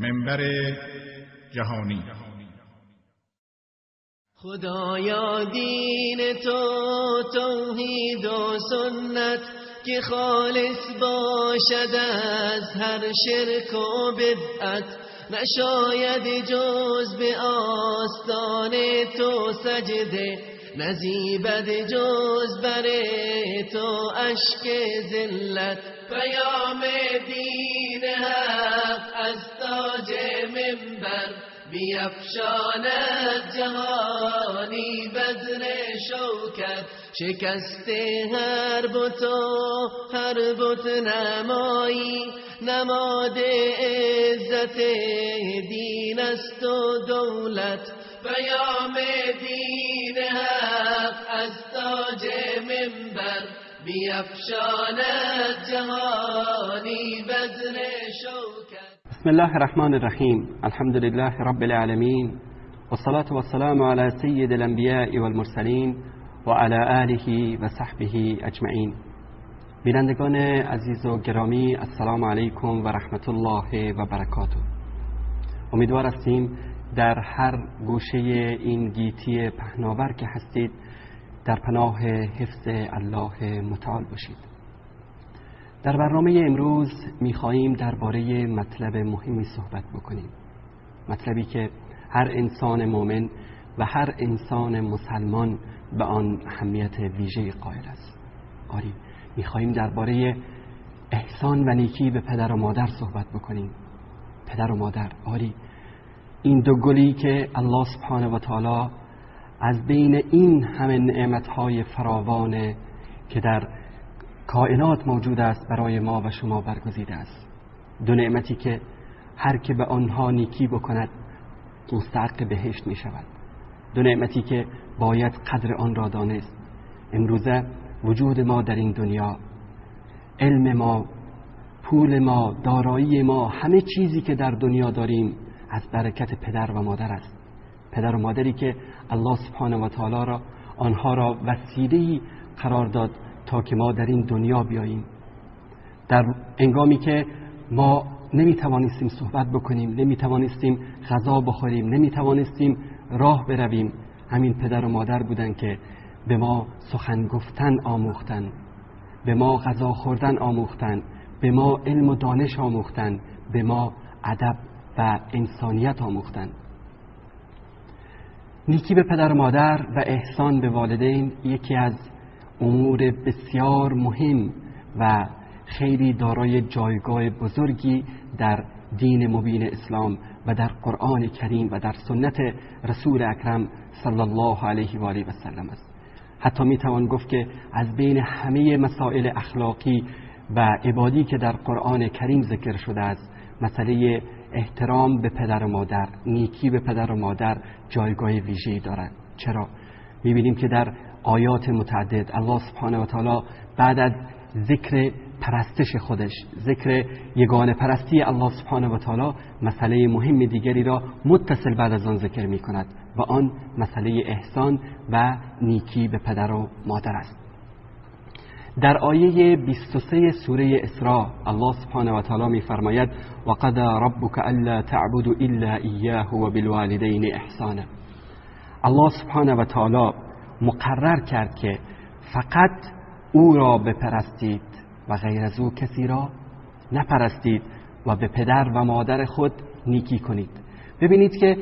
منبر جهانی. خدایا دین تو توحید و سنت که خالص باشد از هر شرک و بدعت، نشاید جز به آستان تو سجده، نزیبد جز بر تو اشک ذلت. پیام دین حق از تاج منبر بیفشاند جهانی بدر شوکت. شکست هر بت و هر بت نمایی، نماد عزت دین است و دولت. پیام دین حق از تاج منبر بیفشاند جهانی بدر شوکت. بسم الله الرحمن الرحیم. الحمد لله رب العالمین والصلاة والسلام على سید الانبیاء والمرسلین و علی آله و صحبه اجمعین. بینندگان عزیز و گرامی، السلام علیکم و رحمت الله و برکاته. امیدوار هستیم در هر گوشه این گیتی پهناور که هستید در پناه حفظ الله متعال باشید. در برنامه امروز می‌خواهیم درباره مطلب مهمی صحبت بکنیم، مطلبی که هر انسان مؤمن و هر انسان مسلمان به آن اهمیت ویژه‌ای قائل است. آری، می‌خواهیم درباره احسان و نیکی به پدر و مادر صحبت بکنیم. پدر و مادر، آری، این دو گلی که الله سبحانه و تعالی از بین این همه نعمت‌های فراوان که در کائنات موجود است برای ما و شما برگزیده است. دو نعمتی که هر که به آنها نیکی بکند مستحق بهشت می شود. دو نعمتی که باید قدر آن را دانست. امروزه وجود ما در این دنیا، علم ما، پول ما، دارایی ما، همه چیزی که در دنیا داریم از برکت پدر و مادر است. پدر و مادری که الله سبحانه و تعالی را آنها را وسیله‌ای قرار داد تا که ما در این دنیا بیاییم. در انگامی که ما نمیتوانستیم صحبت بکنیم، نمیتوانستیم غذا بخوریم، نمیتوانستیم راه برویم، همین پدر و مادر بودن که به ما سخن گفتن آموختن، به ما غذا خوردن آموختن، به ما علم و دانش آموختن، به ما ادب و انسانیت آموختن. نیکی به پدر و مادر و احسان به والدین یکی از امور بسیار مهم و خیلی دارای جایگاه بزرگی در دین مبین اسلام و در قرآن کریم و در سنت رسول اکرم صلی الله علیه و آله و سلم است. حتی میتوان گفت که از بین همه مسائل اخلاقی و عبادی که در قرآن کریم ذکر شده است، مسئله احترام به پدر و مادر، نیکی به پدر و مادر جایگاه ویژه‌ای دارد. چرا؟ می‌بینیم که در آیات متعدد الله سبحانه و تعالی بعد از ذکر پرستش خودش، ذکر یگانه پرستی الله سبحانه و تعالی، مسئله مهم دیگری را متصل بعد از آن ذکر می‌کند و آن مسئله احسان و نیکی به پدر و مادر است. در آیه 23 سوره اسراء الله سبحانه و تعالی می‌فرماید و قضى ربك الا تعبدوا الا اياه وبالوالدين احسانا. الله سبحانه و تعالی مقرر کرد که فقط او را بپرستید و غیر از او کسی را نپرستید و به پدر و مادر خود نیکی کنید. ببینید که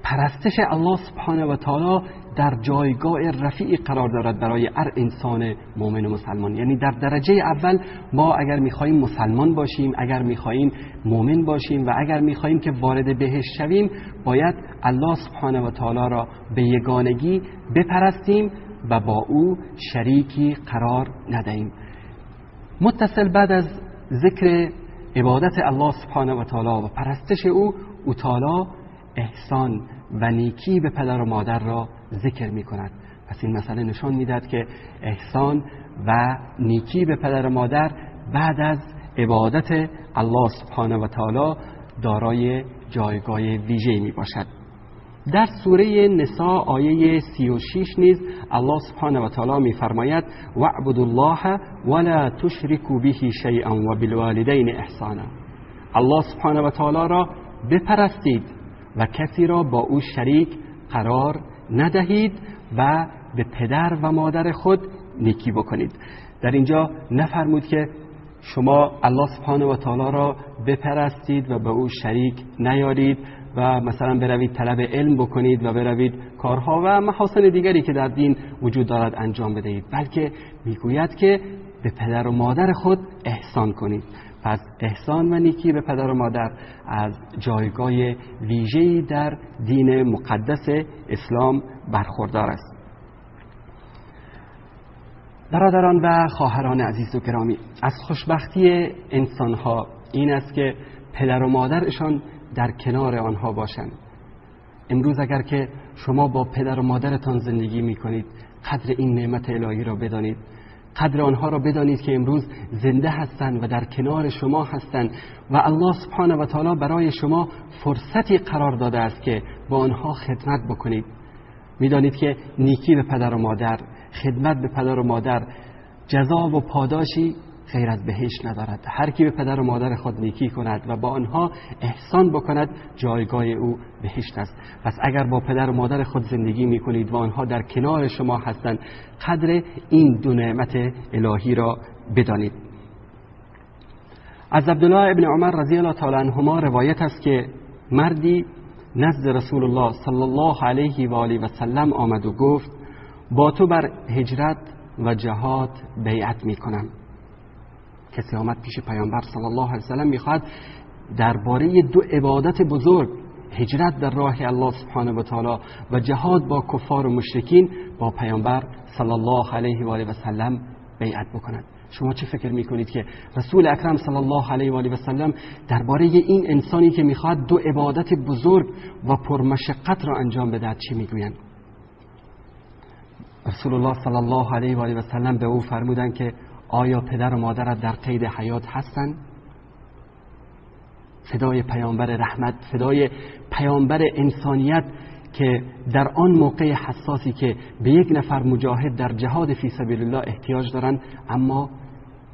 پرستش الله سبحانه و تعالی در جایگاه رفیعی قرار دارد برای هر انسان مؤمن و مسلمان. یعنی در درجه اول ما اگر میخواییم مسلمان باشیم، اگر میخواییم مؤمن باشیم و اگر میخواییم که وارد بهشت شویم، باید الله سبحانه و تعالی را به یگانگی بپرستیم و با او شریکی قرار ندهیم. متصل بعد از ذکر عبادت الله سبحانه و تعالی و پرستش او تعالی احسان و نیکی به پدر و مادر را ذکر می کند. پس این مسئله نشان می دهد که احسان و نیکی به پدر و مادر بعد از عبادت الله سبحانه و تعالی دارای جایگاه ویژه‌ای می باشد. در سوره نساء آیه 36 نیز الله سبحانه و تعالی می فرماید واعبدوا الله ولا تشركوا به شیئا وبالوالدین احسانا. الله سبحانه و تعالی را بپرستید و کسی را با او شریک قرار ندهید و به پدر و مادر خود نیکی بکنید. در اینجا نفرمود که شما الله سبحانه و تعالی را بپرستید و به او شریک نیارید و مثلا بروید طلب علم بکنید و بروید کارها و محاسن دیگری که در دین وجود دارد انجام بدهید، بلکه میگوید که به پدر و مادر خود احسان کنید. پس احسان و نیکی به پدر و مادر از جایگاه ویژه‌ای در دین مقدس اسلام برخوردار است. برادران و خواهران عزیز و گرامی، از خوشبختی انسان‌ها این است که پدر و مادرشان در کنار آنها باشند. امروز اگر که شما با پدر و مادرتان زندگی می‌کنید، قدر این نعمت الهی را بدانید، قدر آنها را بدانید که امروز زنده هستند و در کنار شما هستند و الله سبحانه و تعالی برای شما فرصتی قرار داده است که با آنها خدمت بکنید. می‌دانید که نیکی به پدر و مادر، خدمت به پدر و مادر جزا و پاداشی غیر از بهشت ندارد. هر کی به پدر و مادر خود نیکی کند و با آنها احسان بکند جایگاه او بهشت است. پس اگر با پدر و مادر خود زندگی میکنید و آنها در کنار شما هستند، قدر این دو نعمت الهی را بدانید. از عبدالله ابن عمر رضی الله تعالی عنهما روایت است که مردی نزد رسول الله صلی الله علیه و آله و سلم آمد و گفت با تو بر هجرت و جهاد بیعت میکنم. کسی آمد پیش پیامبر صلی الله علیه و سلم میخواد درباره دو عبادت بزرگ، هجرت در راه الله سبحانه و تعالی و جهاد با کفار و مشرکین، با پیامبر صلی الله علیه و آله و سلم بیعت بکند. شما چه فکر میکنید که رسول اکرم صلی الله علیه و آله و سلم درباره این انسانی که میخواد دو عبادت بزرگ و پرمشقت را انجام بدهد چی میگویند؟ رسول الله صلی الله علیه و آله و سلم به او فرمودند که آیا پدر و مادرت در قید حیات هستند؟ فدای پیامبر رحمت، فدای پیامبر انسانیت که در آن موقع حساسی که به یک نفر مجاهد در جهاد فی سبیل الله احتیاج دارند، اما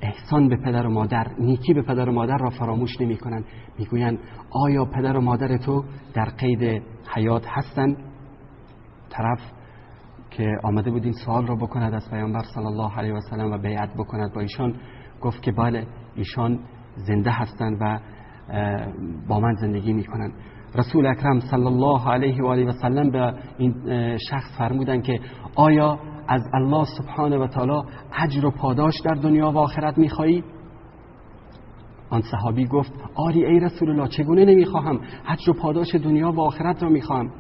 احسان به پدر و مادر، نیکی به پدر و مادر را فراموش نمی کنند. میگویند آیا پدر و مادر تو در قید حیات هستند؟ طرف که آمده بود این سوال را بکند از پیامبر صلی الله علیه و سلم و بیعت بکند با ایشان، گفت که بله ایشان زنده هستند و با من زندگی میکنند. رسول اکرم صلی الله علیه و آله و سلم به این شخص فرمودند که آیا از الله سبحانه و تعالی اجر و پاداش در دنیا و آخرت میخواهی؟ آن صحابی گفت آری ای رسول الله، چگونه نمیخواهم، اجر و پاداش دنیا و آخرت را میخواهم.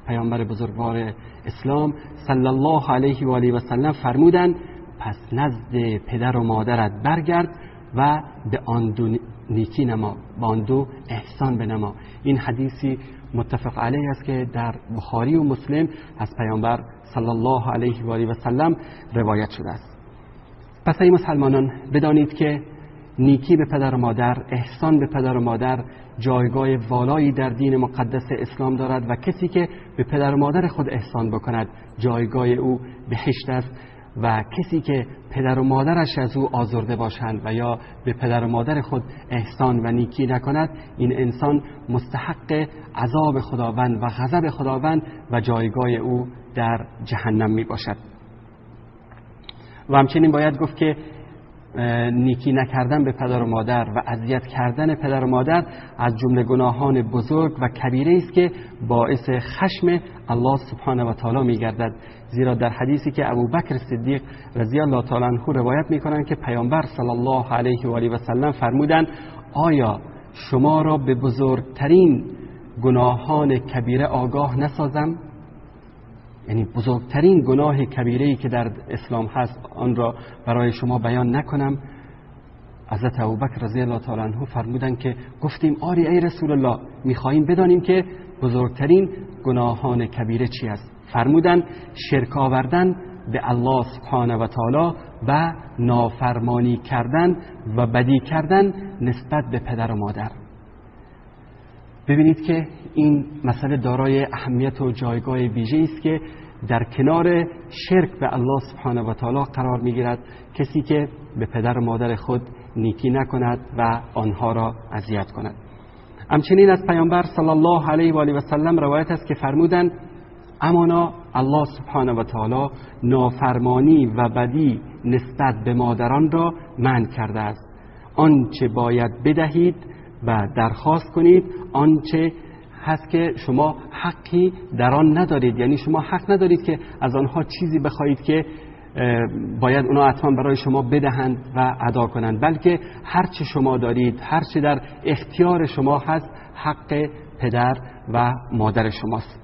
پیامبر بزرگوار اسلام صلی الله علیه و آله و سلم فرمودند پس نزد پدر و مادرت برگرد و به آن دو نیکی نما، به آن دو احسان بنما. این حدیثی متفق علیه است که در بخاری و مسلم از پیامبر صلی الله علیه و آله و سلم روایت شده است. پس ای مسلمانان بدانید که نیکی به پدر و مادر، احسان به پدر و مادر جایگاه والایی در دین مقدس اسلام دارد و کسی که به پدر و مادر خود احسان بکند جایگاه او بهشت است و کسی که پدر و مادرش از او آزرده باشند و یا به پدر و مادر خود احسان و نیکی نکند، این انسان مستحق عذاب خداوند و غضب خداوند و جایگاه او در جهنم می باشد. و همچنین باید گفت که نیکی نکردن به پدر و مادر و اذیت کردن پدر و مادر از جمله گناهان بزرگ و کبیره است که باعث خشم الله سبحانه و تعالی می‌گردد. زیرا در حدیثی که ابوبکر صدیق رضی الله تعالی عنه روایت می‌کنند که پیامبر صلی الله علیه و آله و سلم فرمودند آیا شما را به بزرگترین گناهان کبیره آگاه نسازم؟ یعنی بزرگترین گناه کبیره‌ای که در اسلام هست آن را برای شما بیان نکنم؟ حضرت ابوبکر رضی الله تعالی عنه فرمودند که گفتیم آری ای رسول الله، می‌خواهیم بدانیم که بزرگترین گناهان کبیره چی است؟ فرمودند شرک آوردن به الله سبحانه و تعالی و نافرمانی کردن و بدی کردن نسبت به پدر و مادر. ببینید که این مسئله دارای اهمیت و جایگاه ویژه‌ای است که در کنار شرک به الله سبحانه و تعالی قرار می‌گیرد کسی که به پدر و مادر خود نیکی نکند و آنها را اذیت کند. همچنین از پیامبر صلی الله علیه و آله و سلم روایت است که فرمودند امانا الله سبحانه و تعالی نافرمانی و بدی نسبت به مادران را منع کرده است. آنچه باید بدهید و درخواست کنید آنچه هست که شما حقی در آن ندارید، یعنی شما حق ندارید که از آنها چیزی بخواهید که باید اونا حتما برای شما بدهند و ادا کنند، بلکه هر چه شما دارید، هر چه در اختیار شما هست حق پدر و مادر شماست.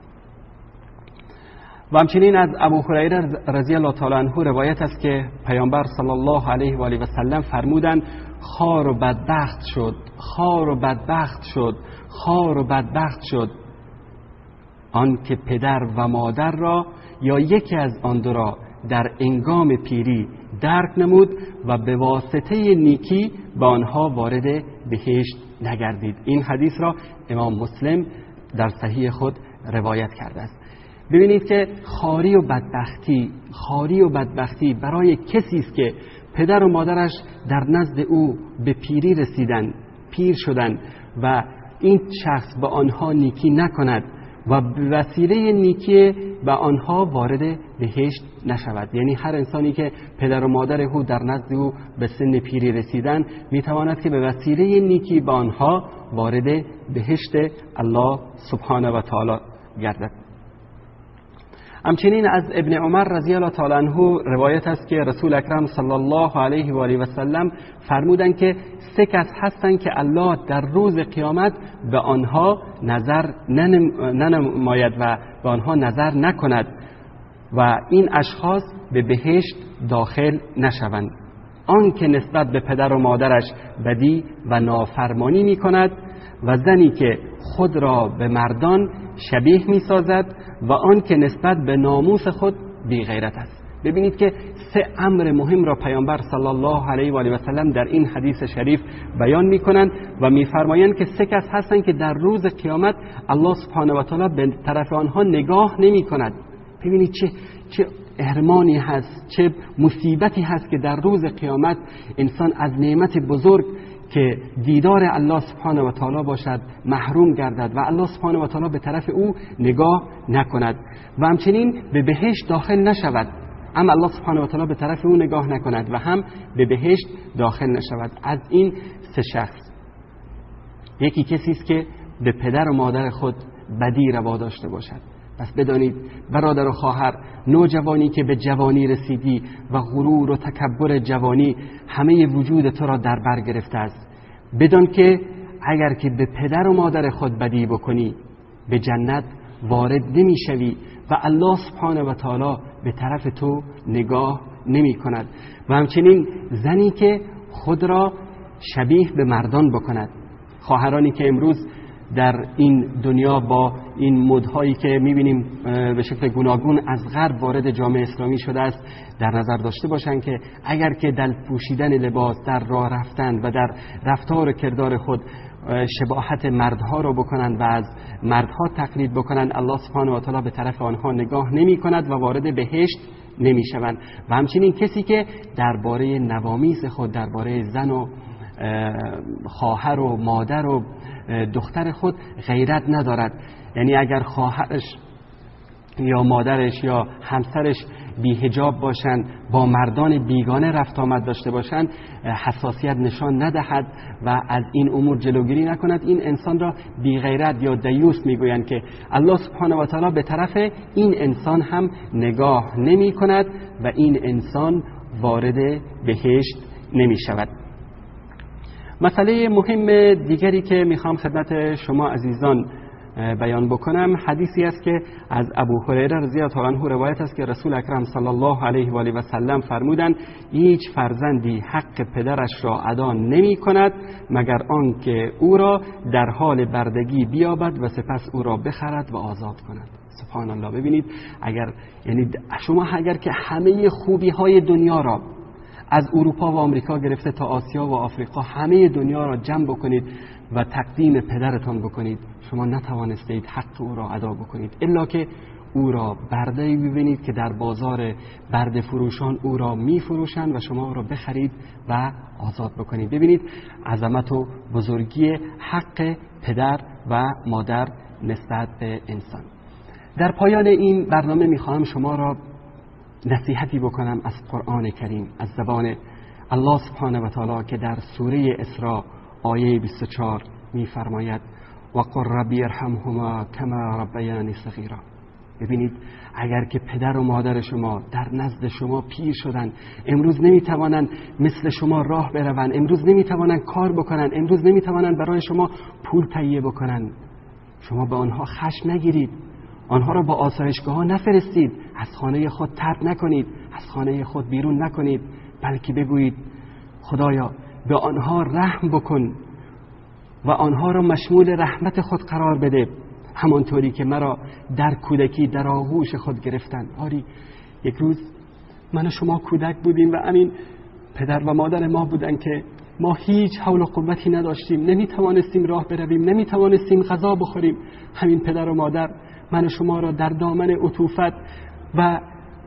و همچنین از ابو هریره رضی الله تعالی عنه روایت است که پیامبر صلی الله علیه و آله و سلم فرمودند خار و بدبخت شد، خار و بدبخت شد، خار و بدبخت شد آن که پدر و مادر را یا یکی از آن دو را در انگام پیری درک نمود و به واسطه نیکی به آنها وارد بهشت نگردید. این حدیث را امام مسلم در صحیح خود روایت کرده است. ببینید که خاری و بدبختی برای کسی است که پدر و مادرش در نزد او به پیری رسیدند، پیر شدند و این شخص به آنها نیکی نکند و به وسیله نیکی به آنها وارد بهشت نشود. یعنی هر انسانی که پدر و مادر او در نزد او به سن پیری رسیدن میتواند که به وسیله نیکی به آنها وارد بهشت الله سبحانه و تعالی گردد. همچنین از ابن عمر رضی الله تعالی عنه روایت است که رسول اکرم صلی الله علیه و آله و سلم فرمودند که 3 کس هستند که الله در روز قیامت به آنها نظر ننماید و به آنها نظر نکند و این اشخاص به بهشت داخل نشوند. آن که نسبت به پدر و مادرش بدی و نافرمانی می کند و زنی که خود را به مردان شبیه می سازد و آن که نسبت به ناموس خود بی غیرت است. ببینید که 3 امر مهم را پیامبر صلی الله علیه و آله و سلم در این حدیث شریف بیان می کنند و می فرمایند که 3 کس هستند که در روز قیامت الله سبحانه و تعالی به طرف آنها نگاه نمی کند. ببینید چه احرمانی هست، چه مصیبتی هست که در روز قیامت انسان از نعمت بزرگ که دیدار الله سبحانه و تعالی باشد محروم گردد و الله سبحانه و تعالی به طرف او نگاه نکند و همچنین به بهشت داخل نشود. هم الله سبحانه و تعالی به طرف او نگاه نکند و هم به بهشت داخل نشود. از این 3 شخص یکی کسی است که به پدر و مادر خود بدی روا داشته باشد. پس بدانید برادر و خواهر، نوجوانی که به جوانی رسیدی و غرور و تکبر جوانی همه وجود تو را در بر گرفته است، بدان که اگر که به پدر و مادر خود بدی بکنی به جنت وارد نمی شوی و الله سبحانه و تعالی به طرف تو نگاه نمی کند. و همچنین زنی که خود را شبیه به مردان بکند. خواهرانی که امروز در این دنیا با این مدهایی که میبینیم به شکل گوناگون از غرب وارد جامعه اسلامی شده است در نظر داشته باشند که اگر که در پوشیدن لباس، در راه رفتن و در رفتار و کردار خود شباهت مردها را بکنند و از مردها تقلید بکنند، الله سبحانه و تعالی به طرف آنها نگاه نمی کند و وارد بهشت نمی شوند. و همچنین کسی که درباره نوامیس خود، درباره زن و خواهر و مادر و دختر خود غیرت ندارد، یعنی اگر خواهرش یا مادرش یا همسرش بی حجاب باشند، با مردان بیگانه رفت آمد داشته باشند، حساسیت نشان ندهد و از این امور جلوگیری نکند، این انسان را بی غیرت یا دیوس میگویند که الله سبحانه و تعالی به طرف این انسان هم نگاه نمی کند و این انسان وارد بهشت نمی شود. مسئله مهم دیگری که میخوام خدمت شما عزیزان بیان بکنم حدیثی است که از ابو هریره رضی الله عنه روایت است که رسول اکرم صلی الله علیه و آله و سلم فرمودند هیچ فرزندی حق پدرش را ادا نمی کند مگر آنکه او را در حال بردگی بیابد و سپس او را بخرد و آزاد کند. سبحان الله. ببینید شما اگر که همه خوبی های دنیا را از اروپا و آمریکا گرفته تا آسیا و آفریقا همه دنیا را جمع بکنید و تقدیم پدرتان بکنید، شما نتوانستید حق او را ادا بکنید الا که او را برده ببینید که در بازار برده فروشان او را می فروشند و شما او را بخرید و آزاد بکنید. ببینید عظمت و بزرگی حق پدر و مادر نسبت به انسان. در پایان این برنامه میخواهم شما را نصیحتی بکنم از قرآن کریم، از زبان الله سبحانه و تعالی که در سوره اسراء آیه 24 میفرماید وقل ربی ارحمهما کما ربیانی صغیرا. ببینید اگر که پدر و مادر شما در نزد شما پیر شدن، امروز نمیتوانند مثل شما راه بروند، امروز نمیتوانند کار بکنند، امروز نمیتوانند برای شما پول تهیه بکنند، شما به آنها خشم نگیرید، آنها را با آسایشگاه ها نفرستید، از خانه خود طرد نکنید، از خانه خود بیرون نکنید، بلکه بگویید خدایا به آنها رحم بکن و آنها را مشمول رحمت خود قرار بده، همانطوری که مرا در کودکی در آغوش خود گرفتن. آری یک روز من و شما کودک بودیم و همین پدر و مادر ما بودن که ما هیچ حول و قوتی نداشتیم، نمیتوانستیم راه برویم، نمیتوانستیم غذا بخوریم. همین پدر و مادر من و شما را در دامن عطوفت و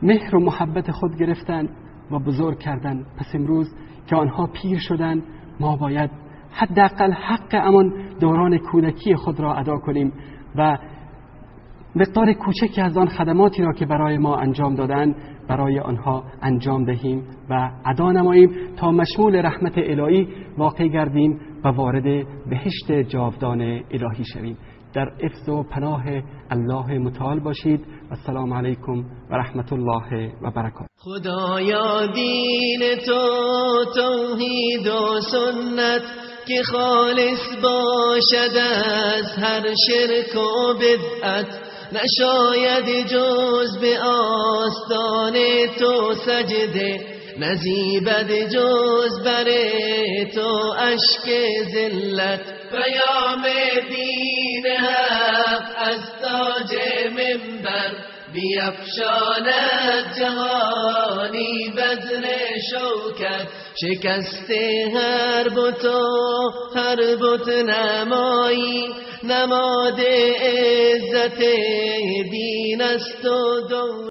مهر و محبت خود گرفتند و بزرگ کردند. پس امروز که آنها پیر شدند ما باید حداقل حق امان دوران کودکی خود را ادا کنیم و مقدار کوچکی از آن خدماتی را که برای ما انجام دادند برای آنها انجام دهیم و ادا نماییم تا مشمول رحمت الهی واقع گردیم و وارد بهشت جاودان الهی شویم. در حفظ و پناه الله متعال باشید. السلام علیکم و رحمت الله و برکاته. خدایا دین تو توحید و سنت که خالص باشد از هر شرک و بدعت، نشاید جز به آستان تو سجده، نزیبد جز بر تو اشک ذلت. پیام دین حق از تاج منبر بیفشاند جهانی بزر شوکت، شکست هر بت و هر بت نمایی، نماد عزت دین است و دولت.